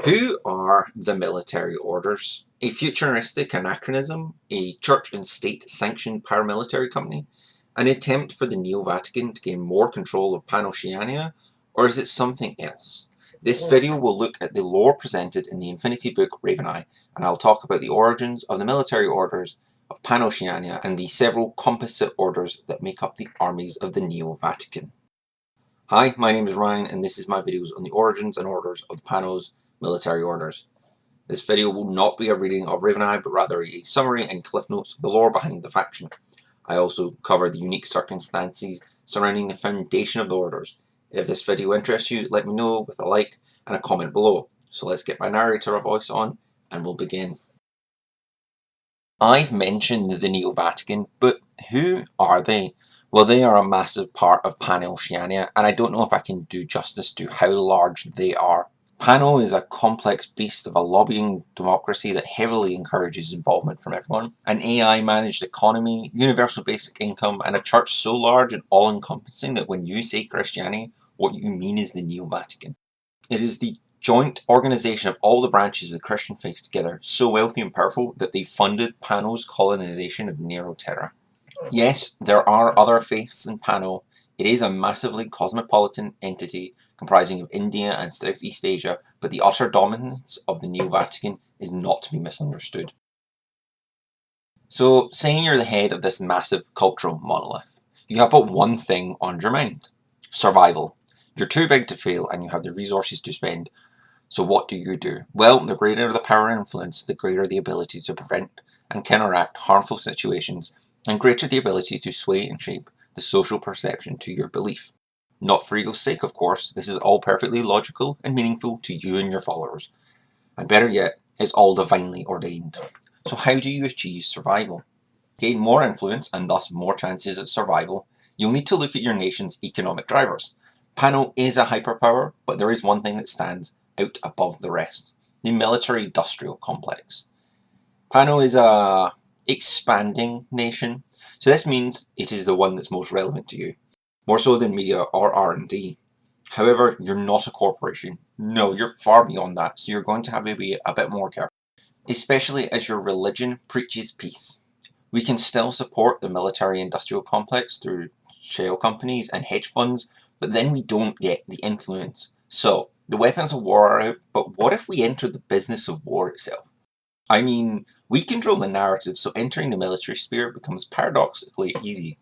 Who are the Military Orders? A futuristic anachronism, a church and state sanctioned paramilitary company, an attempt for the Neo-Vatican to gain more control of Panoceania, or is it something else? This video will look at the lore presented in the Infinity book Raven Eye, and I'll talk about the origins of the Military Orders of Panoceania and the several composite orders that make up the armies of the Neo-Vatican. Hi, my name is Ryan, and this is my videos on the origins and orders of Panos military orders. This video will not be a reading of Raven Eye, but rather a summary and cliff notes of the lore behind the faction. I also cover the unique circumstances surrounding the foundation of the orders. If this video interests you, let me know with a like and a comment below. So let's get my narrator voice on, and we'll begin. I've mentioned the Neo-Vatican, but who are they? Well, they are a massive part of Panoceania, and I don't know if I can do justice to how large they are. Pano is a complex beast of a lobbying democracy that heavily encourages involvement from everyone, an AI-managed economy, universal basic income, and a church so large and all-encompassing that when you say Christianity, what you mean is the Neo-Vatican. It is the joint organization of all the branches of the Christian faith together, so wealthy and powerful that they funded Pano's colonization of Nero Terra. Yes, there are other faiths in Pano. It is a massively cosmopolitan entity comprising of India and Southeast Asia, but the utter dominance of the Neo-Vatican is not to be misunderstood. So, saying you're the head of this massive cultural monolith, you have but one thing on your mind: survival. You're too big to fail and you have the resources to spend. So what do? Well, the greater the power and influence, the greater the ability to prevent and counteract harmful situations, and greater the ability to sway and shape the social perception to your belief. Not for ego's sake, of course. This is all perfectly logical and meaningful to you and your followers. And better yet, it's all divinely ordained. So how do you achieve survival? Gain more influence and thus more chances at survival, you'll need to look at your nation's economic drivers. Pano is a hyperpower, but there is one thing that stands out above the rest: the military-industrial complex. Pano is a expanding nation, so this means it is the one that's most relevant to you, more so than media or R&D. However, you're not a corporation. No, you're far beyond that, so you're going to have to be a bit more careful, especially as your religion preaches peace. We can still support the military-industrial complex through shell companies and hedge funds, but then we don't get the influence. So, the weapons of war are out, but what if we enter the business of war itself? I mean, we control the narrative, so entering the military sphere becomes paradoxically easy.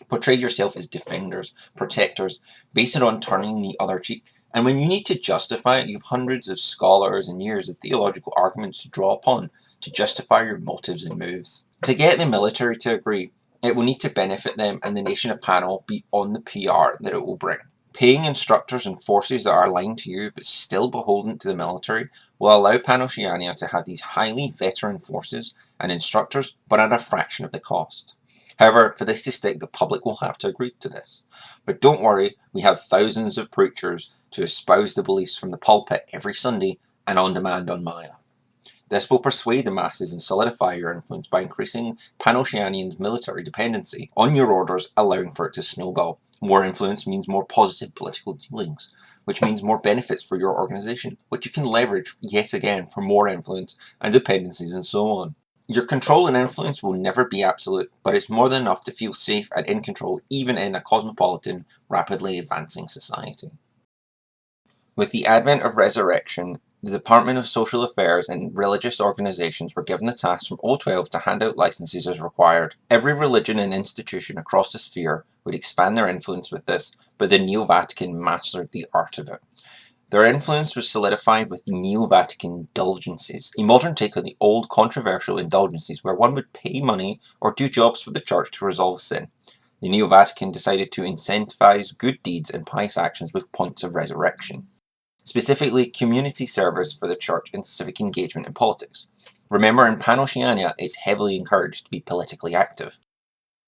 Portray yourself as defenders, protectors, base it on turning the other cheek, and when you need to justify it, you have hundreds of scholars and years of theological arguments to draw upon to justify your motives and moves. To get the military to agree, it will need to benefit them and the nation of Pano beyond the PR that it will bring. Paying instructors and forces that are aligned to you but still beholden to the military will allow Panoceania to have these highly veteran forces and instructors, but at a fraction of the cost. However, for this to stick, the public will have to agree to this. But don't worry, we have thousands of preachers to espouse the beliefs from the pulpit every Sunday and on demand on Maya. This will persuade the masses and solidify your influence by increasing Panoceanian's military dependency on your orders, allowing for it to snowball. More influence means more positive political dealings, which means more benefits for your organization, which you can leverage yet again for more influence and dependencies and so on. Your control and influence will never be absolute, but it's more than enough to feel safe and in control even in a cosmopolitan, rapidly advancing society. With the advent of resurrection, the Department of Social Affairs and religious organizations were given the task from 012 to hand out licenses as required. Every religion and institution across the sphere would expand their influence with this, but the Neo-Vatican mastered the art of it. Their influence was solidified with the Neo-Vatican indulgences, a modern take on the old controversial indulgences where one would pay money or do jobs for the church to resolve sin. The Neo-Vatican decided to incentivize good deeds and pious actions with points of resurrection. Specifically, community service for the church and civic engagement in politics. Remember, in Panoceania, it's heavily encouraged to be politically active.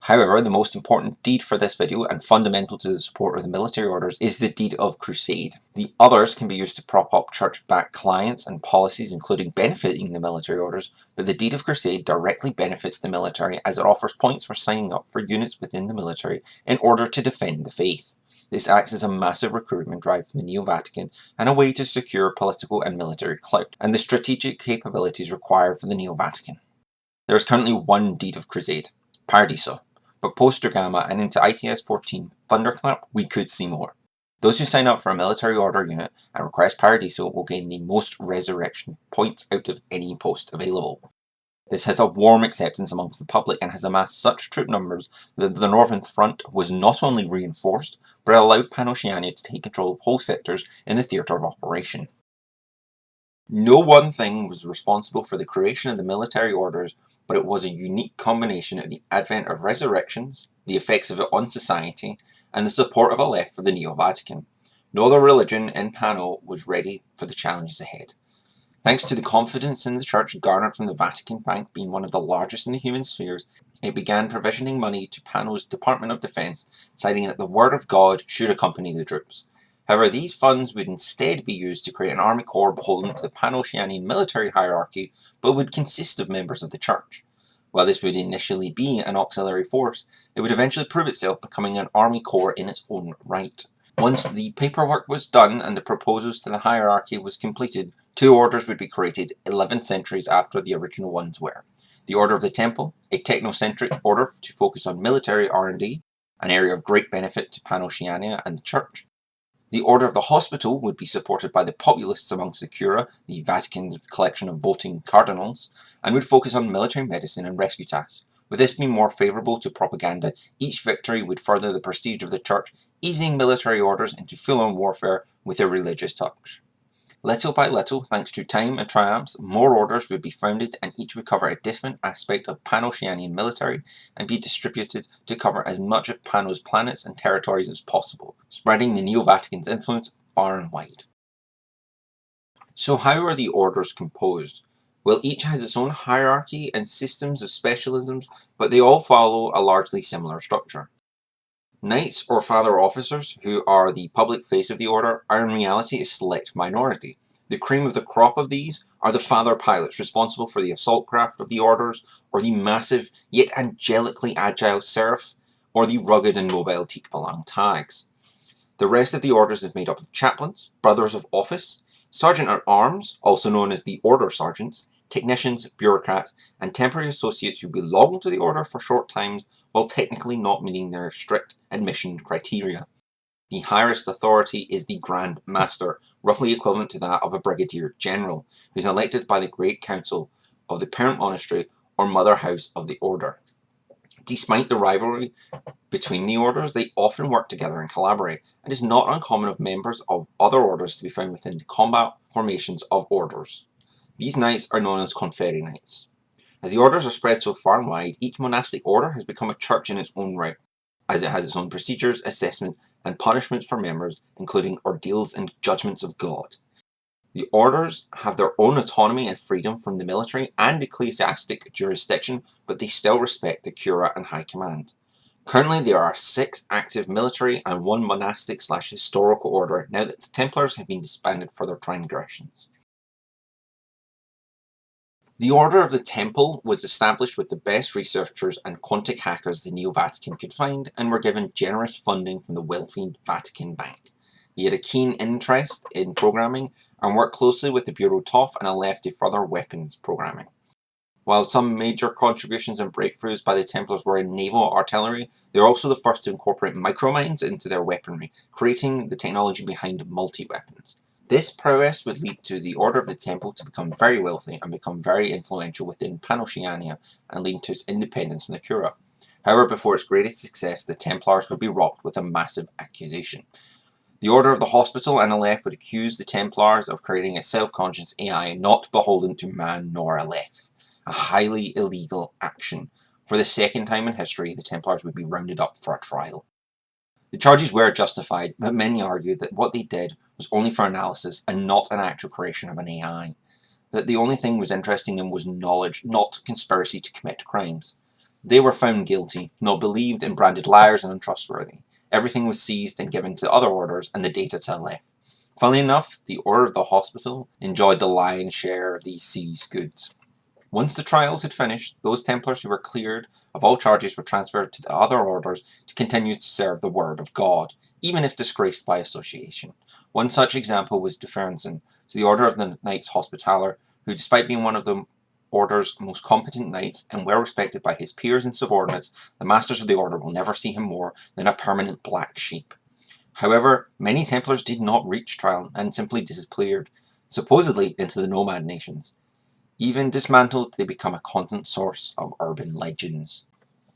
However, the most important deed for this video, and fundamental to the support of the military orders, is the deed of crusade. The others can be used to prop up church-backed clients and policies, including benefiting the military orders, but the deed of crusade directly benefits the military as it offers points for signing up for units within the military in order to defend the faith. This acts as a massive recruitment drive for the Neo-Vatican and a way to secure political and military clout, and the strategic capabilities required for the Neo-Vatican. There is currently one deed of crusade, Paradiso, but post-Dragama and into ITS 14 Thunderclap we could see more. Those who sign up for a military order unit and request Paradiso will gain the most resurrection points out of any post available. This has a warm acceptance amongst the public and has amassed such troop numbers that the northern front was not only reinforced, but allowed Panoceania to take control of whole sectors in the theatre of operation. No one thing was responsible for the creation of the military orders, but it was a unique combination of the advent of resurrections, the effects of it on society, and the support of a left for the Neo-Vatican. No other religion in Pano was ready for the challenges ahead. Thanks to the confidence in the Church garnered from the Vatican Bank being one of the largest in the human spheres, it began provisioning money to Pano's Department of Defense, citing that the word of God should accompany the troops. However, these funds would instead be used to create an army corps beholden to the Panoceanian military hierarchy, but would consist of members of the Church. While this would initially be an auxiliary force, it would eventually prove itself becoming an army corps in its own right. Once the paperwork was done and the proposals to the hierarchy was completed, two orders would be created 11 centuries after the original ones were. The Order of the Temple, a technocentric order to focus on military R&D, an area of great benefit to Panoceania and the Church. The Order of the Hospital would be supported by the populists amongst the Cura, the Vatican's collection of voting cardinals, and would focus on military medicine and rescue tasks. With this being more favourable to propaganda, each victory would further the prestige of the Church, easing military orders into full-on warfare with a religious touch. Little by little, thanks to time and triumphs, more orders would be founded and each would cover a different aspect of Panoceanian military and be distributed to cover as much of Pano's planets and territories as possible, spreading the Neo-Vatican's influence far and wide. So how are the orders composed? Well, each has its own hierarchy and systems of specialisms, but they all follow a largely similar structure. Knights or father officers, who are the public face of the order, are in reality a select minority. The cream of the crop of these are the father pilots responsible for the assault craft of the orders, or the massive yet angelically agile seraph, or the rugged and mobile Tikbalang tags. The rest of the orders is made up of chaplains, brothers of office, sergeant-at-arms, also known as the order sergeants, technicians, bureaucrats, and temporary associates who belong to the order for short times while technically not meeting their strict admission criteria. The highest authority is the Grand Master, roughly equivalent to that of a Brigadier General, who is elected by the Great Council of the parent monastery or mother house of the order. Despite the rivalry between the orders, they often work together and collaborate, and it is not uncommon of members of other orders to be found within the combat formations of orders. These knights are known as Conferi Knights. As the orders are spread so far and wide, each monastic order has become a church in its own right, as it has its own procedures, assessment, and punishments for members, including ordeals and judgments of God. The orders have their own autonomy and freedom from the military and ecclesiastic jurisdiction, but they still respect the Cura and High Command. Currently, there are 6 active military and 1 monastic/historical order now that the Templars have been disbanded for their transgressions. The Order of the Temple was established with the best researchers and quantic hackers the Neo-Vatican could find and were given generous funding from the wealthy Vatican Bank. He had a keen interest in programming and worked closely with the Bureau TOF and Aleph to further weapons programming. While some major contributions and breakthroughs by the Templars were in naval artillery, they were also the first to incorporate micromines into their weaponry, creating the technology behind multi-weapons. This prowess would lead to the Order of the Temple to become very wealthy and become very influential within Panoceania and lead to its independence from the Cura. However, before its greatest success, the Templars would be rocked with a massive accusation. The Order of the Hospital and Aleph would accuse the Templars of creating a self-conscious AI not beholden to man nor Aleph, a highly illegal action. For the second time in history, the Templars would be rounded up for a trial. The charges were justified, but many argued that what they did was only for analysis and not an actual creation of an AI. That the only thing was interesting them was knowledge, not conspiracy to commit crimes. They were found guilty, not believed, and branded liars and untrustworthy. Everything was seized and given to other orders, and the data to Aleph. Funnily enough, the Order of the Hospital enjoyed the lion's share of these seized goods. Once the trials had finished, those Templars who were cleared of all charges were transferred to the other orders to continue to serve the Word of God, even if disgraced by association. One such example was Deferensen, to the Order of the Knights Hospitaller, who, despite being one of the Order's most competent knights and well respected by his peers and subordinates, the Masters of the Order will never see him more than a permanent black sheep. However, many Templars did not reach trial and simply disappeared, supposedly into the nomad nations. Even dismantled, they become a constant source of urban legends.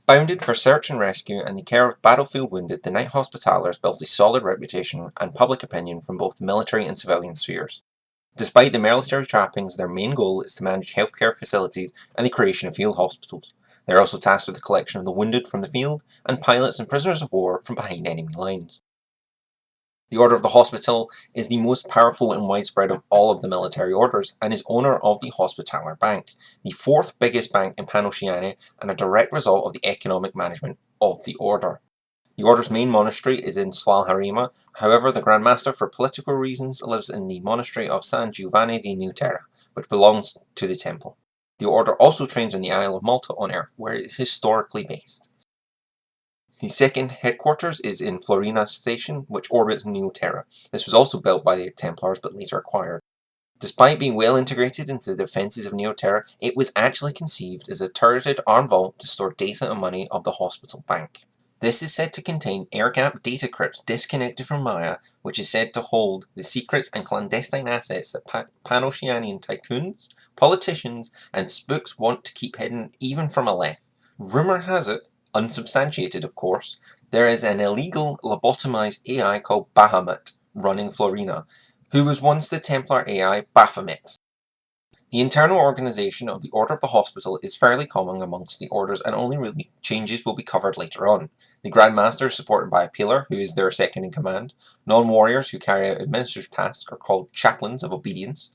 Founded for search and rescue and the care of battlefield wounded, the Knight Hospitallers built a solid reputation and public opinion from both the military and civilian spheres. Despite the military trappings, their main goal is to manage healthcare facilities and the creation of field hospitals. They are also tasked with the collection of the wounded from the field and pilots and prisoners of war from behind enemy lines. The Order of the Hospital is the most powerful and widespread of all of the military orders and is owner of the Hospitaller Bank, the fourth biggest bank in Panoceania and a direct result of the economic management of the Order. The Order's main monastery is in Svalharima, however the Grand Master for political reasons lives in the monastery of San Giovanni di Neo-Terra, which belongs to the temple. The Order also trains on the Isle of Malta on Earth, where it is historically based. The second headquarters is in Florina Station, which orbits Neo-Terra. This was also built by the Templars but later acquired. Despite being well integrated into the defences of Neo-Terra, it was actually conceived as a turreted armed vault to store data and money of the hospital bank. This is said to contain air-gapped data crypts disconnected from Maya, which is said to hold the secrets and clandestine assets that Panoceanian tycoons, politicians, and spooks want to keep hidden even from Aleph. Rumour has it, unsubstantiated of course, there is an illegal lobotomized AI called Bahamut running Florina, who was once the Templar AI Baphomet. The internal organisation of the Order of the Hospital is fairly common amongst the orders and only really changes will be covered later on. The Grand Master is supported by a Pillar, who is their second in command. Non-warriors who carry out administrative tasks are called Chaplains of Obedience.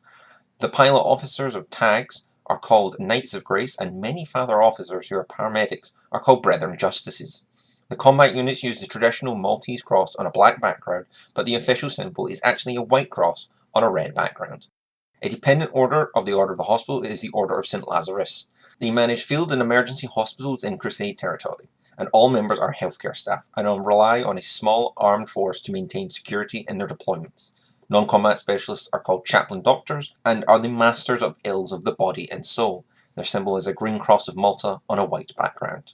The pilot officers of tags are called Knights of Grace, and many Father officers who are paramedics are called Brethren Justices. The combat units use the traditional Maltese cross on a black background, but the official symbol is actually a white cross on a red background. A dependent order of the Order of the Hospital is the Order of St. Lazarus. They manage field and emergency hospitals in Crusade territory, and all members are healthcare staff and rely on a small armed force to maintain security in their deployments. Non-combat specialists are called chaplain doctors and are the masters of ills of the body and soul. Their symbol is a green cross of Malta on a white background.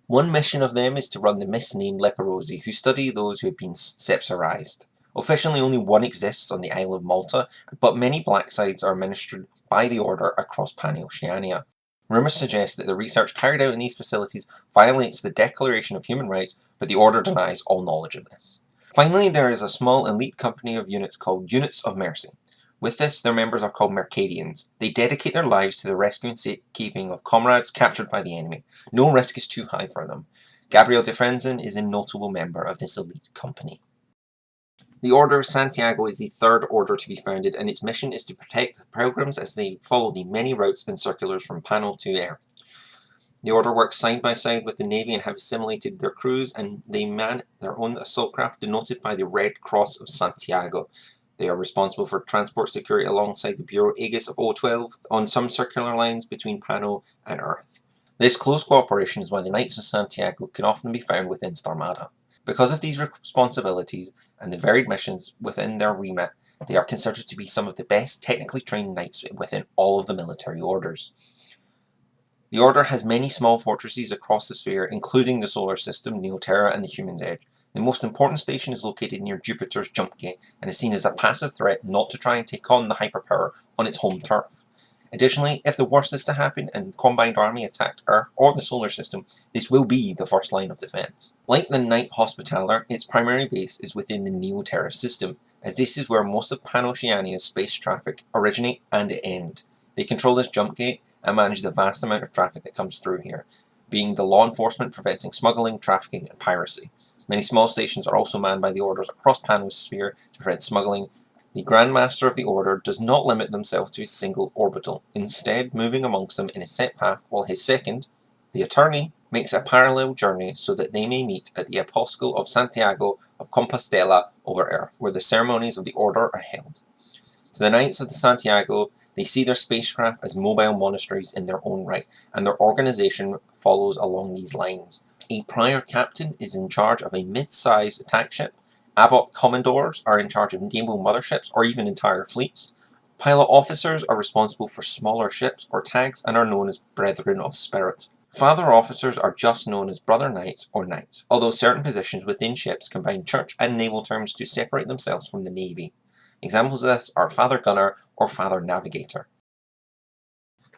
One mission of them is to run the misnamed leprosi, who study those who have been sepsarized. Officially only one exists on the Isle of Malta, but many black sites are administered by the Order across Panoceania. Rumours suggest that the research carried out in these facilities violates the Declaration of Human Rights, but the Order denies all knowledge of this. Finally, there is a small elite company of units called Units of Mercy. With this, their members are called Mercadians. They dedicate their lives to the rescue and safekeeping of comrades captured by the enemy. No risk is too high for them. Gabriel de Frenzen is a notable member of this elite company. The Order of Santiago is the third order to be founded, and its mission is to protect the pilgrims as they follow the many routes and circulars from Pano to Earth. The Order works side by side with the Navy and have assimilated their crews, and they man their own assault craft denoted by the Red Cross of Santiago. They are responsible for transport security alongside the Bureau Aegis of O12 on some circular lines between Pano and Earth. This close cooperation is why the Knights of Santiago can often be found within Starmada. Because of these responsibilities and the varied missions within their remit, they are considered to be some of the best technically trained knights within all of the military orders. The Order has many small fortresses across the sphere, including the solar system, Neo-Terra, and the Human's Edge. The most important station is located near Jupiter's jump gate and is seen as a passive threat not to try and take on the hyperpower on its home turf. Additionally, if the worst is to happen and the combined army attacked Earth or the solar system, this will be the first line of defense. Like the Knight Hospitaller, its primary base is within the Neo-Terra system, as this is where most of Panoceania's space traffic originate and end. They control this jump gate and manage the vast amount of traffic that comes through here, being the law enforcement preventing smuggling, trafficking, and piracy. Many small stations are also manned by the orders across Pano's sphere to prevent smuggling. The Grand Master of the Order does not limit themselves to a single orbital, instead moving amongst them in a set path, while his second, the Attorney, makes a parallel journey so that they may meet at the Apostol of Santiago of Compostela over Earth, where the ceremonies of the Order are held. To the Knights of the Santiago, they see their spacecraft as mobile monasteries in their own right, and their organisation follows along these lines. A prior captain is in charge of a mid-sized attack ship. Abbot commodores are in charge of naval motherships or even entire fleets. Pilot officers are responsible for smaller ships or tags and are known as Brethren of Spirit. Father officers are just known as Brother Knights or Knights, although certain positions within ships combine church and naval terms to separate themselves from the Navy. Examples of this are Father Gunner or Father Navigator.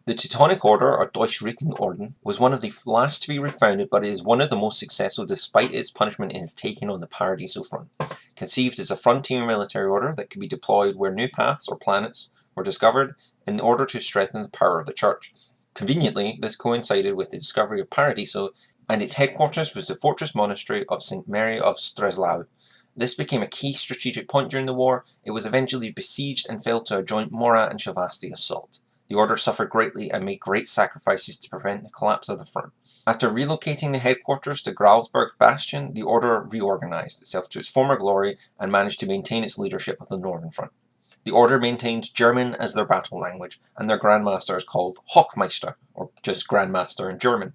The Teutonic Order, or Deutschritenorden, was one of the last to be refounded, but it is one of the most successful despite its punishment it has taken on the Paradiso front. Conceived as a frontier military order that could be deployed where new paths or planets were discovered in order to strengthen the power of the Church. Conveniently, this coincided with the discovery of Paradiso, and its headquarters was the fortress monastery of St. Mary of Streslau. This became a key strategic point during the war. It was eventually besieged and fell to a joint Morat and Shavasti assault. The order suffered greatly and made great sacrifices to prevent the collapse of the front. After relocating the headquarters to Gralsberg Bastion, the order reorganized itself to its former glory and managed to maintain its leadership of the northern front. The order maintains German as their battle language, and their Grandmaster is called Hochmeister, or just Grandmaster in German.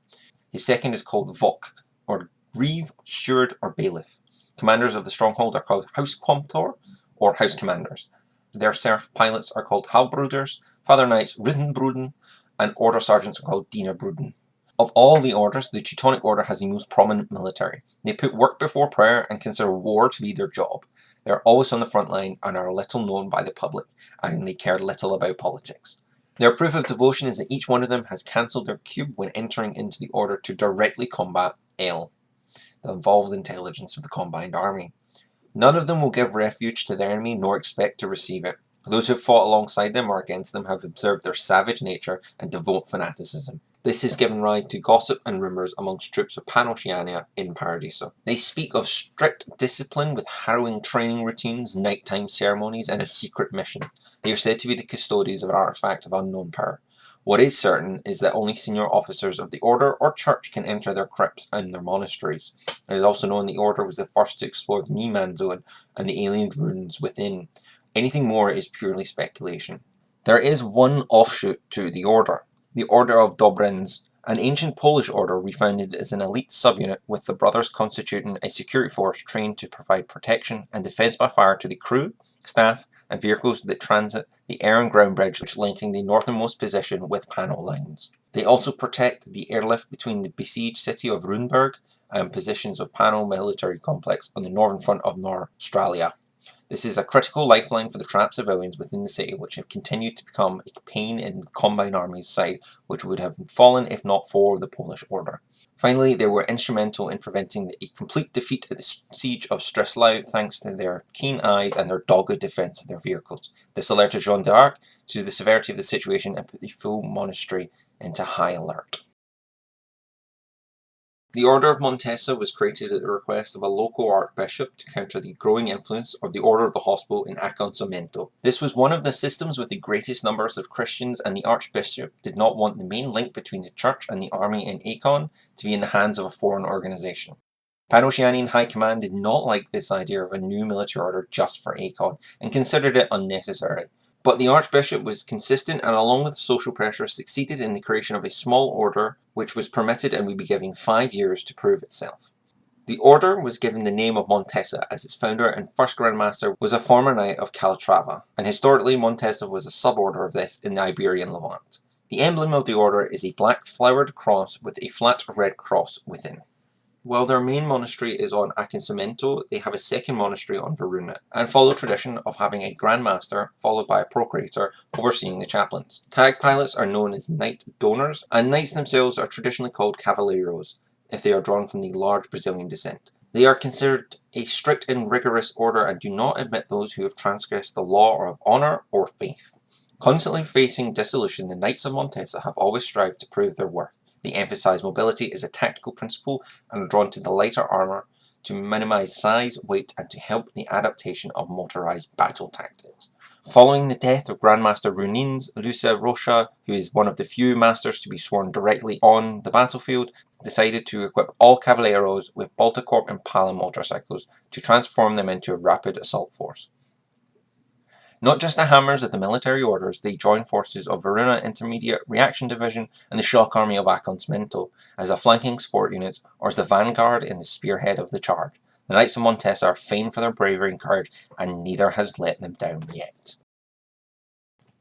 His second is called Vogt, or Grieve, Steward, or Bailiff. Commanders of the stronghold are called Hauskomtor, or House Commanders. Their serf pilots are called Halbruders, Father Knights Riddenbruden, and Order Sergeants are called Dienerbruden. Of all the orders, the Teutonic Order has the most prominent military. They put work before prayer and consider war to be their job. They are always on the front line and are little known by the public, and they care little about politics. Their proof of devotion is that each one of them has cancelled their cube when entering into the order to directly combat L, the involved intelligence of the combined army. None of them will give refuge to their enemy nor expect to receive it. Those who have fought alongside them or against them have observed their savage nature and devout fanaticism. This has given rise to gossip and rumours amongst troops of Panoceania in Paradiso. They speak of strict discipline with harrowing training routines, nighttime ceremonies, and a secret mission. They are said to be the custodians of an artifact of unknown power. What is certain is that only senior officers of the Order or Church can enter their crypts and their monasteries. It is also known the Order was the first to explore the Niemann Zone and the alien ruins within. Anything more is purely speculation. There is one offshoot to the Order, the Order of Dobrens, an ancient Polish order refounded as an elite subunit with the brothers constituting a security force trained to provide protection and defense by fire to the crew, staff, and vehicles that transit the air and ground bridge which linking the northernmost position with Pano lines. They also protect the airlift between the besieged city of Runeberg and positions of Pano military complex on the northern front of Australia. This is a critical lifeline for the trapped civilians within the city, which have continued to become a pain in the Combined Army's side, which would have fallen if not for the Polish Order. Finally, they were instrumental in preventing a complete defeat at the siege of Streslau thanks to their keen eyes and their dogged defence of their vehicles. This alerted Jean d'Arc to the severity of the situation and put the full monastery into high alert. The Order of Montesa was created at the request of a local archbishop to counter the growing influence of the Order of the Hospital in Aconsumento. This was one of the systems with the greatest numbers of Christians, and the archbishop did not want the main link between the church and the army in Acon to be in the hands of a foreign organisation. Panoceanian High Command did not like this idea of a new military order just for Acon, and considered it unnecessary. But the Archbishop was consistent and along with social pressure succeeded in the creation of a small order which was permitted and would be given 5 years to prove itself. The order was given the name of Montesa as its founder and first Grandmaster was a former knight of Calatrava, and historically Montesa was a suborder of this in the Iberian Levant. The emblem of the order is a black flowered cross with a flat red cross within. While their main monastery is on Aconsumento, they have a second monastery on Verona, and follow tradition of having a Grand Master, followed by a Procurator, overseeing the chaplains. Tag pilots are known as Knight Donors, and knights themselves are traditionally called Cavaleiros, if they are drawn from the large Brazilian descent. They are considered a strict and rigorous order and do not admit those who have transgressed the law of honour or faith. Constantly facing dissolution, the Knights of Montesa have always strived to prove their worth. They emphasize mobility as a tactical principle and are drawn to the lighter armor to minimize size, weight, and to help the adaptation of motorized battle tactics. Following the death of Grandmaster Runins, Lucia Rocha, who is one of the few masters to be sworn directly on the battlefield, decided to equip all Cavaleros with Baltacorp Impala motorcycles to transform them into a rapid assault force. Not just the hammers of the military orders, they join forces of Varuna Intermediate Reaction Division and the Shock Army of Aconsmento as a flanking support unit, or as the vanguard in the spearhead of the charge. The Knights of Montesa are famed for their bravery and courage, and neither has let them down yet.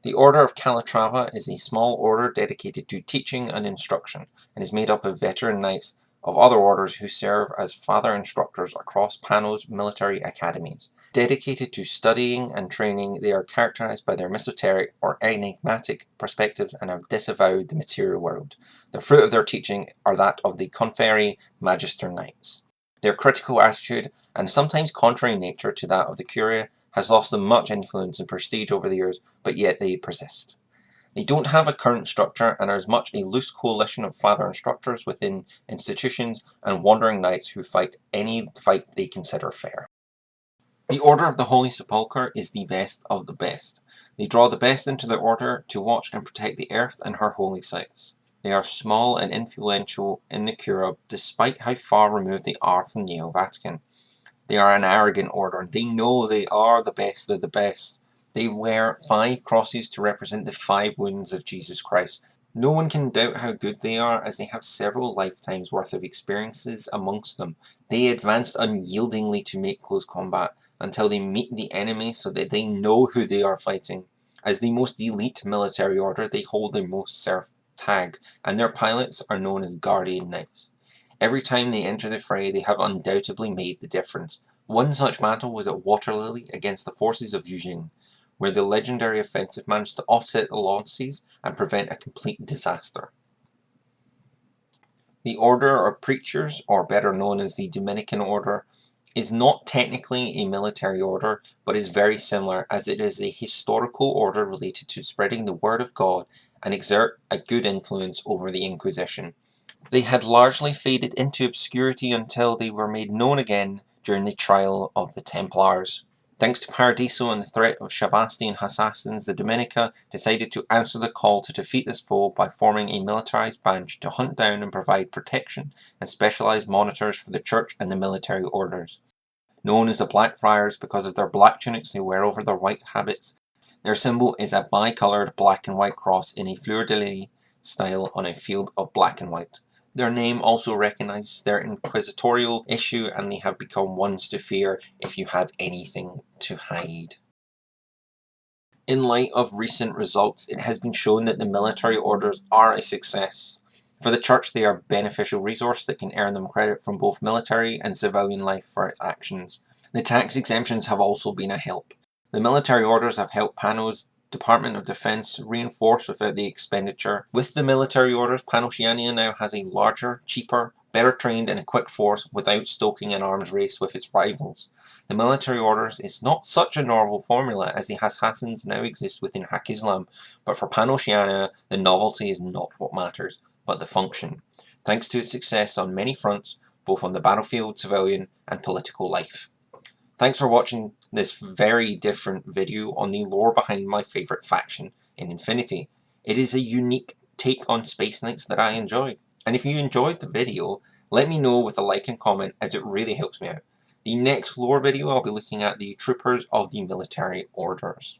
The Order of Calatrava is a small order dedicated to teaching and instruction, and is made up of veteran knights of other orders who serve as father instructors across Pano's military academies. Dedicated to studying and training, they are characterized by their esoteric or enigmatic perspectives and have disavowed the material world. The fruit of their teaching are that of the Conferi Magister Knights. Their critical attitude, and sometimes contrary nature to that of the Curia, has lost them much influence and prestige over the years, but yet they persist. They don't have a current structure and are as much a loose coalition of father instructors within institutions and wandering knights who fight any fight they consider fair. The Order of the Holy Sepulchre is the best of the best. They draw the best into their order to watch and protect the earth and her holy sites. They are small and influential in the Curia, despite how far removed they are from Neo-vatican. They are an arrogant order. They know they are the best of the best. They wear 5 crosses to represent the 5 wounds of Jesus Christ. No one can doubt how good they are, as they have several lifetimes worth of experiences amongst them. They advanced unyieldingly to make close combat, until they meet the enemy so that they know who they are fighting. As the most elite military order, they hold the most serf tags, and their pilots are known as Guardian Knights. Every time they enter the fray, they have undoubtedly made the difference. One such battle was at Waterlily against the forces of Eugene, where the legendary offensive managed to offset the losses and prevent a complete disaster. The Order of Preachers, or better known as the Dominican Order, is not technically a military order, but is very similar, as it is a historical order related to spreading the word of God and exert a good influence over the Inquisition. They had largely faded into obscurity until they were made known again during the trial of the Templars. Thanks to Paradiso and the threat of Sebastian assassins, the Dominica decided to answer the call to defeat this foe by forming a militarized band to hunt down and provide protection and specialized monitors for the church and the military orders. Known as the Black Friars because of their black tunics they wear over their white habits, their symbol is a bi-coloured black and white cross in a fleur-de-lis style on a field of black and white. Their name also recognizes their inquisitorial issue, and they have become ones to fear if you have anything to hide. In light of recent results, it has been shown that the military orders are a success. For the Church, they are a beneficial resource that can earn them credit from both military and civilian life for its actions. The tax exemptions have also been a help. The military orders have helped Pano's Department of Defense reinforce without the expenditure. With the military orders, Panoceania now has a larger, cheaper, better trained and equipped force without stoking an arms race with its rivals. The military orders is not such a novel formula, as the assassins now exist within Hak Islam, but for Panoceania, the novelty is not what matters, but the function, thanks to its success on many fronts, both on the battlefield, civilian, and political life. Thanks for watching this very different video on the lore behind my favourite faction in Infinity. It is a unique take on Space Knights that I enjoy. And if you enjoyed the video, let me know with a like and comment, as it really helps me out. The next lore video I'll be looking at the Troopers of the Military Orders.